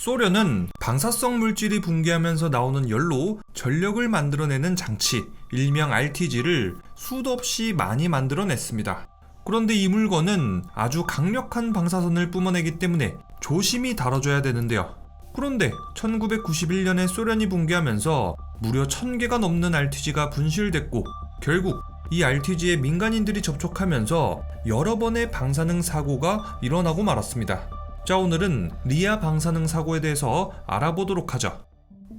소련은 방사성 물질이 붕괴하면서 나오는 열로 전력을 만들어내는 장치, 일명 RTG를 수도 없이 많이 만들어냈습니다. 그런데 이 물건은 아주 강력한 방사선을 뿜어내기 때문에 조심히 다뤄줘야 되는데요. 그런데 1991년에 소련이 붕괴하면서 무려 1000개가 넘는 RTG가 분실됐고, 결국 이 RTG에 민간인들이 접촉하면서 여러 번의 방사능 사고가 일어나고 말았습니다. 자, 오늘은 리아 방사능 사고에 대해서 알아보도록 하죠.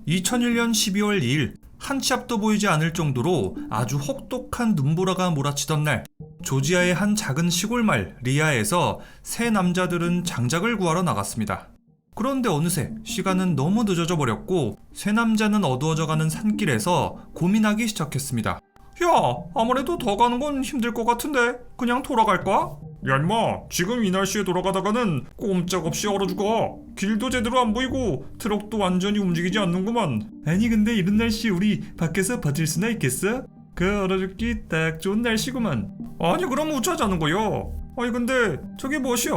2001년 12월 2일, 한치 앞도 보이지 않을 정도로 아주 혹독한 눈보라가 몰아치던 날, 조지아의 한 작은 시골 마을 리아에서 세 남자들은 장작을 구하러 나갔습니다. 그런데 어느새 시간은 너무 늦어져 버렸고, 세 남자는 어두워져가는 산길에서 고민하기 시작했습니다. 야, 아무래도 더 가는 건 힘들 것 같은데 그냥 돌아갈까? 야 임마, 지금 이 날씨에 돌아가다가는 꼼짝없이 얼어 죽어. 길도 제대로 안 보이고 트럭도 완전히 움직이지 않는구만. 아니 근데 이런 날씨 우리 밖에서 버틸 수나 있겠어? 그 얼어 죽기 딱 좋은 날씨구만. 아니 그럼 우차자는 거요. 아니 근데 저게 무엇이야?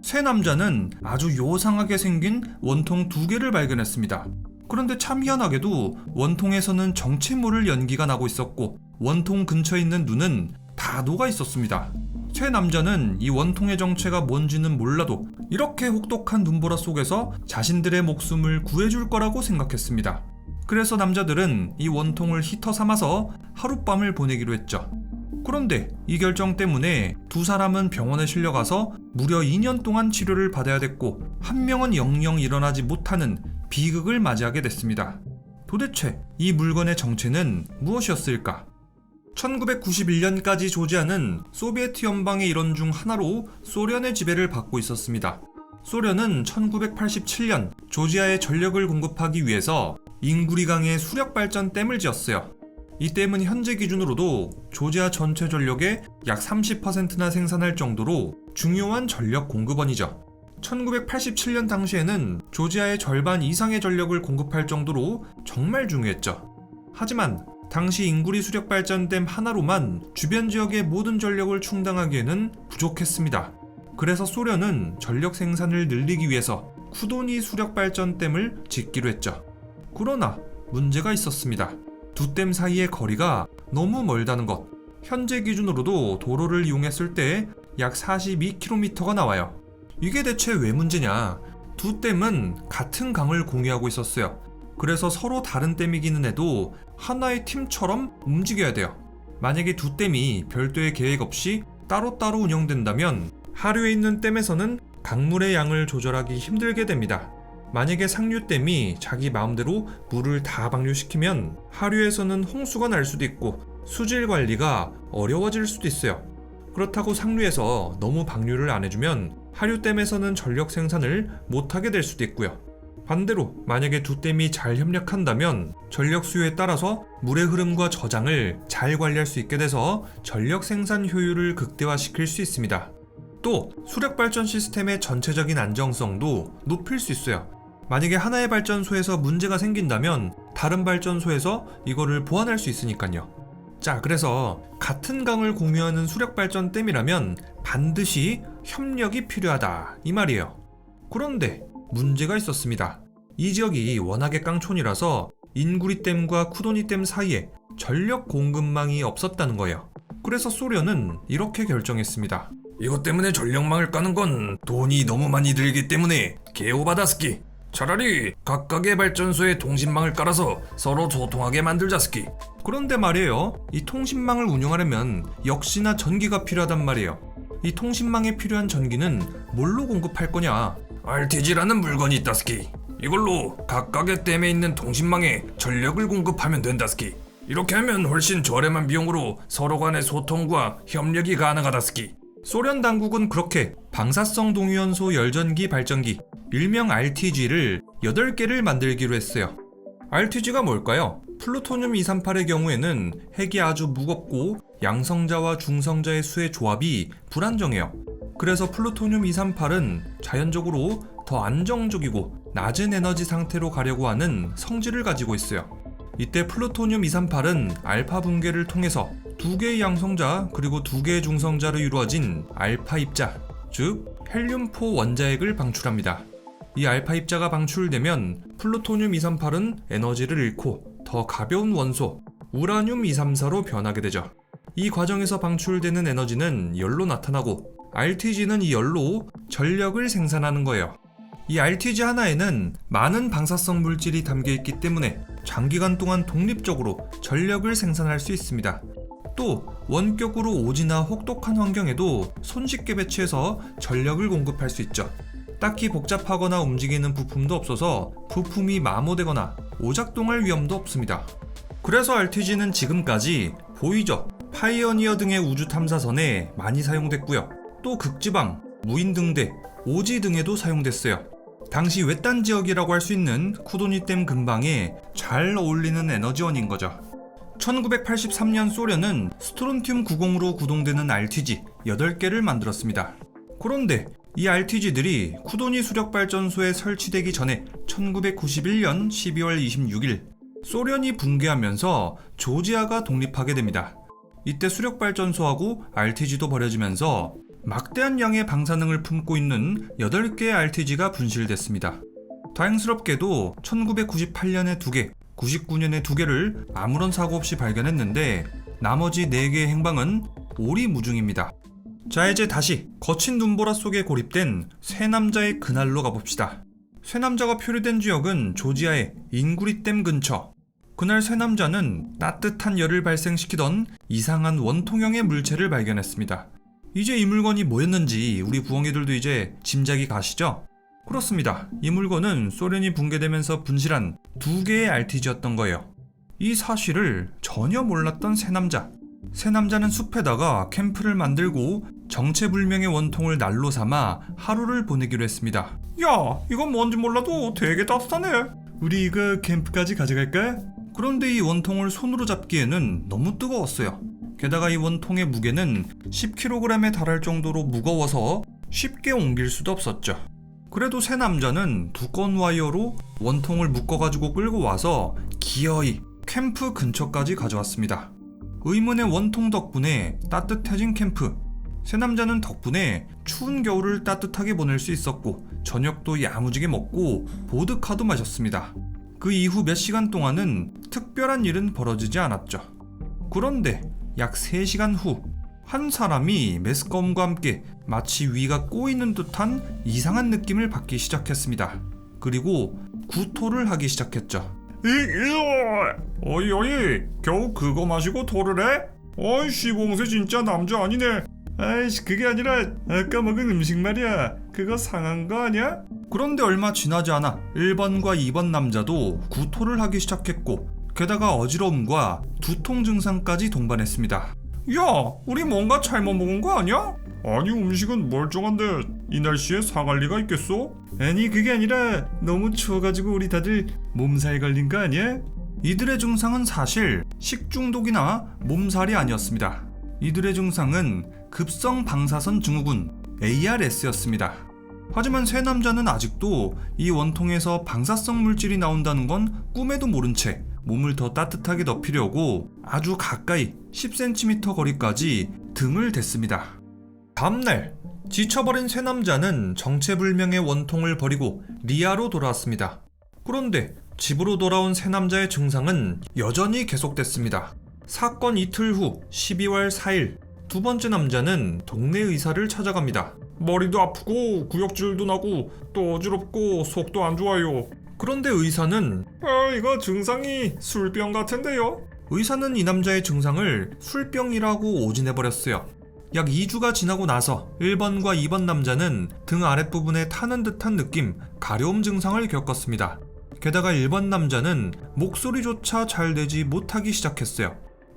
세 남자는 아주 요상하게 생긴 원통 2개를 발견했습니다. 그런데 참 희한하게도 원통에서는 정체 모를 연기가 나고 있었고, 원통 근처에 있는 눈은 다 녹아 있었습니다. 세 남자는 이 원통의 정체가 뭔지는 몰라도 이렇게 혹독한 눈보라 속에서 자신들의 목숨을 구해줄 거라고 생각했습니다. 그래서 남자들은 이 원통을 히터 삼아서 하룻밤을 보내기로 했죠. 그런데 이 결정 때문에 두 사람은 병원에 실려가서 무려 2년 동안 치료를 받아야 됐고, 한 명은 영영 일어나지 못하는 비극을 맞이하게 됐습니다. 도대체 이 물건의 정체는 무엇이었을까? 1991년까지 조지아는 소비에트 연방의 일원 중 하나로 소련의 지배를 받고 있었습니다. 소련은 1987년 조지아에 전력을 공급하기 위해서 잉구리강에 수력발전댐을 지었어요. 이 댐은 현재 기준으로도 조지아 전체 전력의 약 30%나 생산할 정도로 중요한 전력 공급원이죠. 1987년 당시에는 조지아의 절반 이상의 전력을 공급할 정도로 정말 중요했죠. 하지만 당시 잉구리 수력발전댐 하나로만 주변 지역의 모든 전력을 충당하기에는 부족했습니다. 그래서 소련은 전력 생산을 늘리기 위해서 쿠도니 수력발전댐을 짓기로 했죠. 그러나 문제가 있었습니다. 두 댐 사이의 거리가 너무 멀다는 것. 현재 기준으로도 도로를 이용했을 때 약 42km가 나와요. 이게 대체 왜 문제냐? 두 댐은 같은 강을 공유하고 있었어요. 그래서 서로 다른 댐이기는 해도 하나의 팀처럼 움직여야 돼요. 만약에 두 댐이 별도의 계획 없이 따로따로 운영된다면 하류에 있는 댐에서는 강물의 양을 조절하기 힘들게 됩니다. 만약에 상류댐이 자기 마음대로 물을 다 방류시키면 하류에서는 홍수가 날 수도 있고 수질 관리가 어려워질 수도 있어요. 그렇다고 상류에서 너무 방류를 안 해주면 하류댐에서는 전력 생산을 못하게 될 수도 있고요. 반대로 만약에 두 댐이 잘 협력한다면 전력 수요에 따라서 물의 흐름과 저장을 잘 관리할 수 있게 돼서 전력 생산 효율을 극대화시킬 수 있습니다. 또 수력발전 시스템의 전체적인 안정성도 높일 수 있어요. 만약에 하나의 발전소에서 문제가 생긴다면 다른 발전소에서 이거를 보완할 수 있으니까요. 자, 그래서 같은 강을 공유하는 수력발전댐이라면 반드시 협력이 필요하다 이 말이에요. 그런데 문제가 있었습니다. 이 지역이 워낙에 깡촌이라서 인구리댐과 쿠도니댐 사이에 전력 공급망이 없었다는 거예요. 그래서 소련은 이렇게 결정했습니다. 이것 때문에 전력망을 까는 건 돈이 너무 많이 들기 때문에 개오바다스키. 차라리 각각의 발전소에 통신망을 깔아서 서로 소통하게 만들자스키. 그런데 말이에요, 이 통신망을 운영하려면 역시나 전기가 필요하단 말이에요. 이 통신망에 필요한 전기는 뭘로 공급할 거냐? RTG라는 물건이 있다스키. 이걸로 각각의 댐에 있는 통신망에 전력을 공급하면 된다스키. 이렇게 하면 훨씬 저렴한 비용으로 서로 간의 소통과 협력이 가능하다스키. 소련 당국은 그렇게 방사성 동위원소 열전기 발전기, 일명 RTG를 8개를 만들기로 했어요. RTG가 뭘까요? 플루토늄 238의 경우에는 핵이 아주 무겁고 양성자와 중성자의 수의 조합이 불안정해요. 그래서 플루토늄 238은 자연적으로 더 안정적이고 낮은 에너지 상태로 가려고 하는 성질을 가지고 있어요. 이때 플루토늄 238은 알파 붕괴를 통해서 2개의 양성자 그리고 2개의 중성자로 이루어진 알파 입자, 즉 헬륨4 원자핵을 방출합니다. 이 알파 입자가 방출되면 플루토늄 238은 에너지를 잃고 더 가벼운 원소 우라늄 234로 변하게 되죠. 이 과정에서 방출되는 에너지는 열로 나타나고 RTG는 이 열로 전력을 생산하는 거예요. 이 RTG 하나에는 많은 방사성 물질이 담겨 있기 때문에 장기간 동안 독립적으로 전력을 생산할 수 있습니다. 또 원격으로 오지나 혹독한 환경에도 손쉽게 배치해서 전력을 공급할 수 있죠. 딱히 복잡하거나 움직이는 부품도 없어서 부품이 마모되거나 오작동할 위험도 없습니다. 그래서 RTG는 지금까지 보이저, 파이어니어 등의 우주 탐사선에 많이 사용됐고요. 또 극지방, 무인등대, 오지 등에도 사용됐어요. 당시 외딴 지역이라고 할 수 있는 쿠도니댐 근방에 잘 어울리는 에너지원인 거죠. 1983년 소련은 스트론튬 90으로 구동되는 RTG 8개를 만들었습니다. 그런데 이 RTG들이 쿠도니 수력발전소에 설치되기 전에 1991년 12월 26일 소련이 붕괴하면서 조지아가 독립하게 됩니다. 이때 수력발전소하고 RTG도 버려지면서 막대한 양의 방사능을 품고 있는 8개의 RTG가 분실됐습니다. 다행스럽게도 1998년에 2개, 99년에 2개를 아무런 사고 없이 발견했는데 나머지 4개의 행방은 오리무중입니다. 자, 이제 다시 거친 눈보라 속에 고립된 세 남자의 그날로 가봅시다. 세 남자가 표류된 지역은 조지아의 인구리댐 근처. 그날 세 남자는 따뜻한 열을 발생시키던 이상한 원통형의 물체를 발견했습니다. 이제 이 물건이 뭐였는지 우리 부엉이들도 이제 짐작이 가시죠? 그렇습니다. 이 물건은 소련이 붕괴되면서 분실한 2개의 RTG였던 거예요. 이 사실을 전혀 몰랐던 세 남자. 세 남자는 숲에다가 캠프를 만들고 정체불명의 원통을 난로 삼아 하루를 보내기로 했습니다. 야, 이건 뭔지 몰라도 되게 따뜻하네. 우리 이거 캠프까지 가져갈까? 그런데 이 원통을 손으로 잡기에는 너무 뜨거웠어요. 게다가 이 원통의 무게는 10kg에 달할 정도로 무거워서 쉽게 옮길 수도 없었죠. 그래도 세 남자는 두꺼운 와이어로 원통을 묶어가지고 끌고 와서 기어이 캠프 근처까지 가져왔습니다. 의문의 원통 덕분에 따뜻해진 캠프. 세 남자는 덕분에 추운 겨울을 따뜻하게 보낼 수 있었고 저녁도 야무지게 먹고 보드카도 마셨습니다. 그 이후 몇 시간 동안은 특별한 일은 벌어지지 않았죠. 그런데 약 3시간 후 한 사람이 메스꺼움과 함께 마치 위가 꼬이는 듯한 이상한 느낌을 받기 시작했습니다. 그리고 구토를 하기 시작했죠. 어이 겨우 그거 마시고 토를 해? 어이 시봉새 진짜 남자 아니네. 아이씨 그게 아니라 아까 먹은 음식 말이야. 그거 상한 거 아니야? 그런데 얼마 지나지 않아 1번과 2번 남자도 구토를 하기 시작했고 게다가 어지러움과 두통 증상까지 동반했습니다. 야, 우리 뭔가 잘못 먹은 거 아니야? 아니 음식은 멀쩡한데 이 날씨에 상할 리가 있겠어? 아니 그게 아니라 너무 추워가지고 우리 다들 몸살 걸린 거 아니야? 이들의 증상은 사실 식중독이나 몸살이 아니었습니다. 이들의 증상은 급성 방사선 증후군 ARS였습니다. 하지만 세 남자는 아직도 이 원통에서 방사성 물질이 나온다는 건 꿈에도 모른 채 몸을 더 따뜻하게 덮이려고 아주 가까이 10cm 거리까지 등을 댔습니다. 다음날 지쳐버린 세 남자는 정체불명의 원통을 버리고 리아로 돌아왔습니다. 그런데 집으로 돌아온 세 남자의 증상은 여전히 계속됐습니다. 사건 이틀 후 12월 4일 두 번째 남자는 동네 의사를 찾아갑니다. 머리도 아프고 구역질도 나고 또 어지럽고 속도 안 좋아요. 그런데 의사는 이거 증상이 술병 같은데요? 의사는 이 남자의 증상을 술병이라고 오진해버렸어요. 약 2주가 지나고 나서 1번과 2번 남자는 등 아랫부분에 타는 듯한 느낌, 가려움 증상을 겪었습니다. 게다가 1번 남자는 목소리조차 잘 내지 못하기 시작했어요.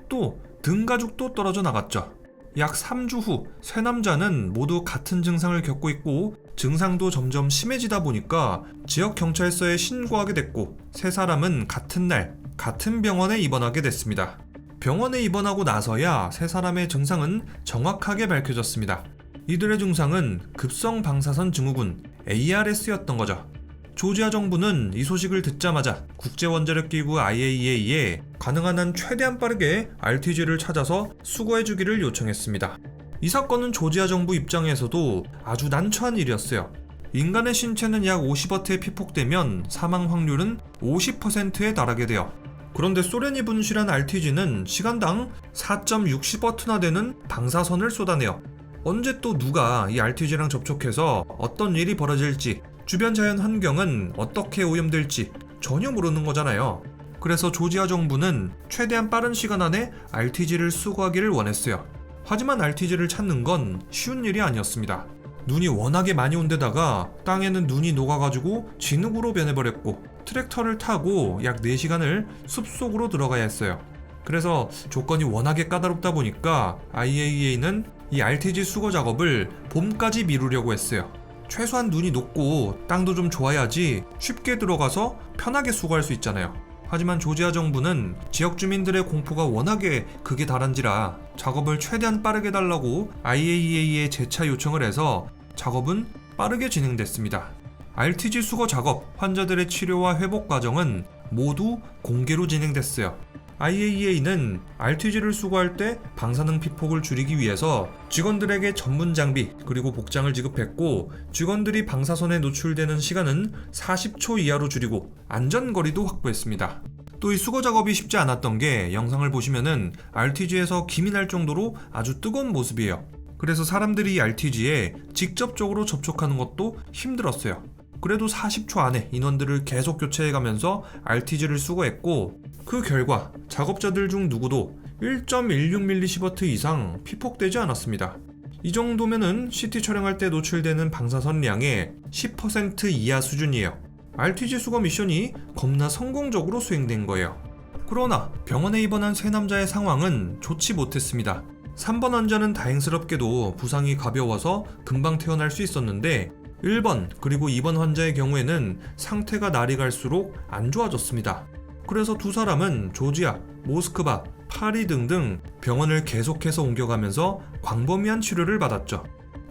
또 등 가죽도 떨어져 나갔죠. 약 3주 후 세 남자는 모두 같은 증상을 겪고 있고 증상도 점점 심해지다 보니까 지역 경찰서에 신고하게 됐고 세 사람은 같은 날 같은 병원에 입원하게 됐습니다. 병원에 입원하고 나서야 세 사람의 증상은 정확하게 밝혀졌습니다. 이들의 증상은 급성 방사선 증후군 ARS였던 거죠. 조지아 정부는 이 소식을 듣자마자 국제원자력기구 IAEA에 가능한 한 최대한 빠르게 RTG를 찾아서 수거해주기를 요청했습니다. 이 사건은 조지아 정부 입장에서도 아주 난처한 일이었어요. 인간의 신체는 약 50W에 피폭되면 사망 확률은 50%에 달하게 돼요. 그런데 소련이 분실한 RTG는 시간당 4.60W나 되는 방사선을 쏟아내요. 언제 또 누가 이 RTG랑 접촉해서 어떤 일이 벌어질지, 주변 자연 환경은 어떻게 오염될지 전혀 모르는 거잖아요. 그래서 조지아 정부는 최대한 빠른 시간 안에 RTG를 수거하기를 원했어요. 하지만 RTG를 찾는 건 쉬운 일이 아니었습니다. 눈이 워낙에 많이 온 데다가 땅에는 눈이 녹아가지고 진흙으로 변해버렸고, 트랙터를 타고 약 4시간을 숲속으로 들어가야 했어요. 그래서 조건이 워낙에 까다롭다 보니까 IAEA는 이 RTG 수거 작업을 봄까지 미루려고 했어요. 최소한 눈이 녹고 땅도 좀 좋아야지 쉽게 들어가서 편하게 수거할 수 있잖아요. 하지만 조지아 정부는 지역 주민들의 공포가 워낙에 극에 달한지라 작업을 최대한 빠르게 달라고 IAEA에 재차 요청을 해서 작업은 빠르게 진행됐습니다. RTG 수거 작업, 환자들의 치료와 회복 과정은 모두 공개로 진행됐어요. IAEA는 RTG를 수거할 때 방사능 피폭을 줄이기 위해서 직원들에게 전문 장비 그리고 복장을 지급했고, 직원들이 방사선에 노출되는 시간은 40초 이하로 줄이고 안전거리도 확보했습니다. 또 이 수거 작업이 쉽지 않았던 게 영상을 보시면은 RTG에서 김이 날 정도로 아주 뜨거운 모습이에요. 그래서 사람들이 이 RTG에 직접적으로 접촉하는 것도 힘들었어요. 그래도 40초 안에 인원들을 계속 교체해가면서 RTG를 수거했고, 그 결과 작업자들 중 누구도 1.16mSv 이상 피폭되지 않았습니다. 이 정도면은 CT 촬영할 때 노출되는 방사선량의 10% 이하 수준이에요. RTG 수거 미션이 겁나 성공적으로 수행된 거예요. 그러나 병원에 입원한 세 남자의 상황은 좋지 못했습니다. 3번 환자는 다행스럽게도 부상이 가벼워서 금방 퇴원할 수 있었는데, 1번 그리고 2번 환자의 경우에는 상태가 날이 갈수록 안 좋아졌습니다. 그래서 두 사람은 조지아, 모스크바, 파리 등등 병원을 계속해서 옮겨가면서 광범위한 치료를 받았죠.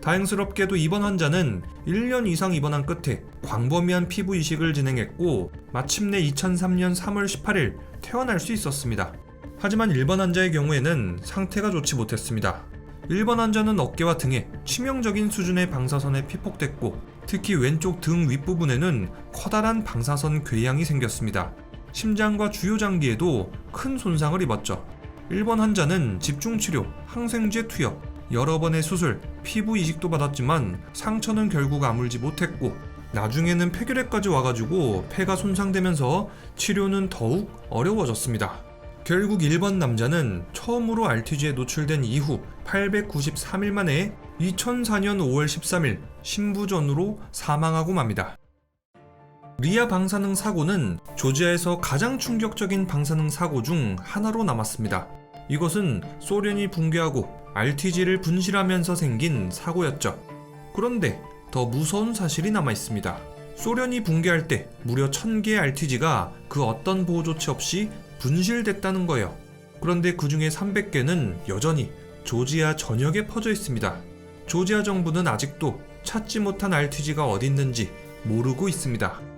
다행스럽게도 2번 환자는 1년 이상 입원한 끝에 광범위한 피부 이식을 진행했고, 마침내 2003년 3월 18일 퇴원할 수 있었습니다. 하지만 1번 환자의 경우에는 상태가 좋지 못했습니다. 1번 환자는 어깨와 등에 치명적인 수준의 방사선에 피폭됐고, 특히 왼쪽 등 윗부분에는 커다란 방사선 궤양이 생겼습니다. 심장과 주요 장기에도 큰 손상을 입었죠. 1번 환자는 집중치료, 항생제 투여, 여러 번의 수술, 피부 이식도 받았지만 상처는 결국 아물지 못했고, 나중에는 폐결핵까지 와가지고 폐가 손상되면서 치료는 더욱 어려워졌습니다. 결국 1번 남자는 처음으로 RTG에 노출된 이후 893일 만에 2004년 5월 13일 신부전으로 사망하고 맙니다. 리아 방사능 사고는 조지아에서 가장 충격적인 방사능 사고 중 하나로 남았습니다. 이것은 소련이 붕괴하고 RTG를 분실하면서 생긴 사고였죠. 그런데 더 무서운 사실이 남아 있습니다. 소련이 붕괴할 때 무려 1000개의 RTG가 그 어떤 보호 조치 없이 분실됐다는 거예요. 그런데 그 중에 300개는 여전히 조지아 전역에 퍼져 있습니다. 조지아 정부는 아직도 찾지 못한 RTG가 어디 있는지 모르고 있습니다.